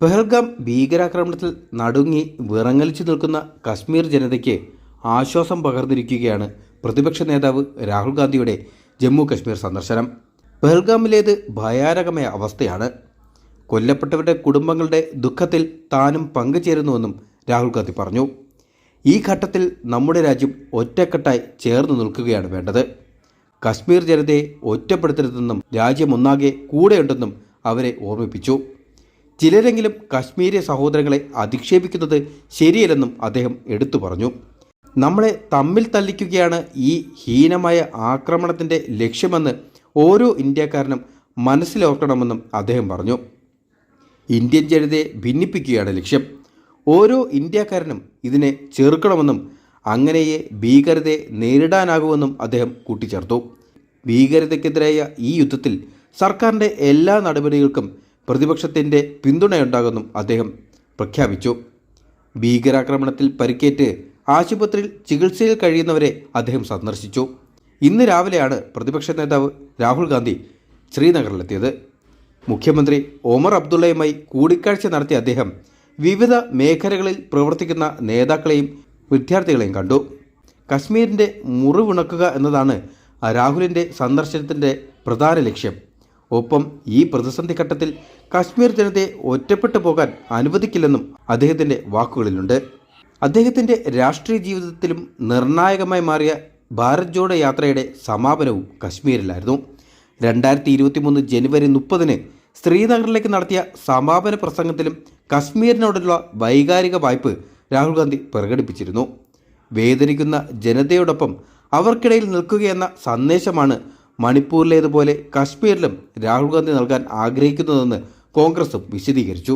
പെഹൽഗാം ഭീകരാക്രമണത്തിൽ നടുങ്ങി വിറങ്ങലിച്ചു നിൽക്കുന്ന കശ്മീർ ജനതയ്ക്ക് ആശ്വാസം പകർന്നിരിക്കുകയാണ് പ്രതിപക്ഷ നേതാവ് രാഹുൽ ഗാന്ധിയുടെ ജമ്മു കശ്മീർ സന്ദർശനം. പെഹൽഗാമിലേത് ഭയാനകമായ അവസ്ഥയാണ്. കൊല്ലപ്പെട്ടവരുടെ കുടുംബങ്ങളുടെ ദുഃഖത്തിൽ താനും പങ്കുചേരുന്നുവെന്നും രാഹുൽ ഗാന്ധി പറഞ്ഞു. ഈ ഘട്ടത്തിൽ നമ്മുടെ രാജ്യം ഒറ്റക്കെട്ടായി ചേർന്ന് നിൽക്കുകയാണ് വേണ്ടത്. കശ്മീർ ജനതയെ ഒറ്റപ്പെടുത്തരുതെന്നും രാജ്യമൊന്നാകെ കൂടെയുണ്ടെന്നും അവരെ ഓർമ്മിപ്പിച്ചു. ചിലരെങ്കിലും കശ്മീരി സഹോദരങ്ങളെ അധിക്ഷേപിക്കുന്നത് ശരിയല്ലെന്നും അദ്ദേഹം എടുത്തു പറഞ്ഞു. നമ്മളെ തമ്മിൽ തല്ലിക്കുകയാണ് ഈ ഹീനമായ ആക്രമണത്തിൻ്റെ ലക്ഷ്യമെന്ന് ഓരോ ഇന്ത്യക്കാരനും മനസ്സിലോർക്കണമെന്നും അദ്ദേഹം പറഞ്ഞു. ഇന്ത്യൻ ജനതയെ ഭിന്നിപ്പിക്കുകയാണ് ലക്ഷ്യം. ഓരോ ഇന്ത്യക്കാരനും ഇതിനെ ചെറുക്കണമെന്നും അങ്ങനെയേ ഭീകരതയെ നേരിടാനാകുമെന്നും അദ്ദേഹം കൂട്ടിച്ചേർത്തു. ഭീകരതയ്ക്കെതിരായ ഈ യുദ്ധത്തിൽ സർക്കാരിൻ്റെ എല്ലാ നടപടികൾക്കും പ്രതിപക്ഷത്തിൻ്റെ പിന്തുണയുണ്ടാകുമെന്നും അദ്ദേഹം പ്രഖ്യാപിച്ചു. ഭീകരാക്രമണത്തിൽ പരിക്കേറ്റ് ആശുപത്രിയിൽ ചികിത്സയിൽ കഴിയുന്നവരെ അദ്ദേഹം സന്ദർശിച്ചു. ഇന്ന് രാവിലെയാണ് പ്രതിപക്ഷ നേതാവ് രാഹുൽ ഗാന്ധി ശ്രീനഗറിലെത്തിയത്. മുഖ്യമന്ത്രി ഒമർ അബ്ദുള്ളയുമായി കൂടിക്കാഴ്ച നടത്തിയ അദ്ദേഹം വിവിധ മേഖലകളിൽ പ്രവർത്തിക്കുന്ന നേതാക്കളെയും വിദ്യാർത്ഥികളെയും കണ്ടു. കശ്മീരിൻ്റെ മുറിവുണക്കുക എന്നതാണ് രാഹുലിൻ്റെ സന്ദർശനത്തിൻ്റെ പ്രധാന ലക്ഷ്യം. ഒപ്പം ഈ പ്രതിസന്ധി ഘട്ടത്തിൽ കശ്മീർ ജനതയെ ഒറ്റപ്പെട്ടു പോകാൻ അനുവദിക്കില്ലെന്നും അദ്ദേഹത്തിൻ്റെ വാക്കുകളിലുണ്ട്. അദ്ദേഹത്തിൻ്റെ രാഷ്ട്രീയ ജീവിതത്തിലും നിർണായകമായി മാറിയ ഭാരത് ജോഡോ യാത്രയുടെ സമാപനവും കശ്മീരിലായിരുന്നു. 2023 ജനുവരി 30 ശ്രീനഗറിലേക്ക് നടത്തിയ സമാപന പ്രസംഗത്തിലും കശ്മീരിനോടുള്ള വൈകാരിക വായ്പ് രാഹുൽ ഗാന്ധി പ്രകടിപ്പിച്ചിരുന്നു. വേദനിക്കുന്ന ജനതയോടൊപ്പം അവർക്കിടയിൽ നിൽക്കുകയെന്ന സന്ദേശമാണ് മണിപ്പൂരിലേതുപോലെ കശ്മീരിലും രാഹുൽ ഗാന്ധി നൽകാൻ ആഗ്രഹിക്കുന്നതെന്ന് കോൺഗ്രസും വിശദീകരിച്ചു.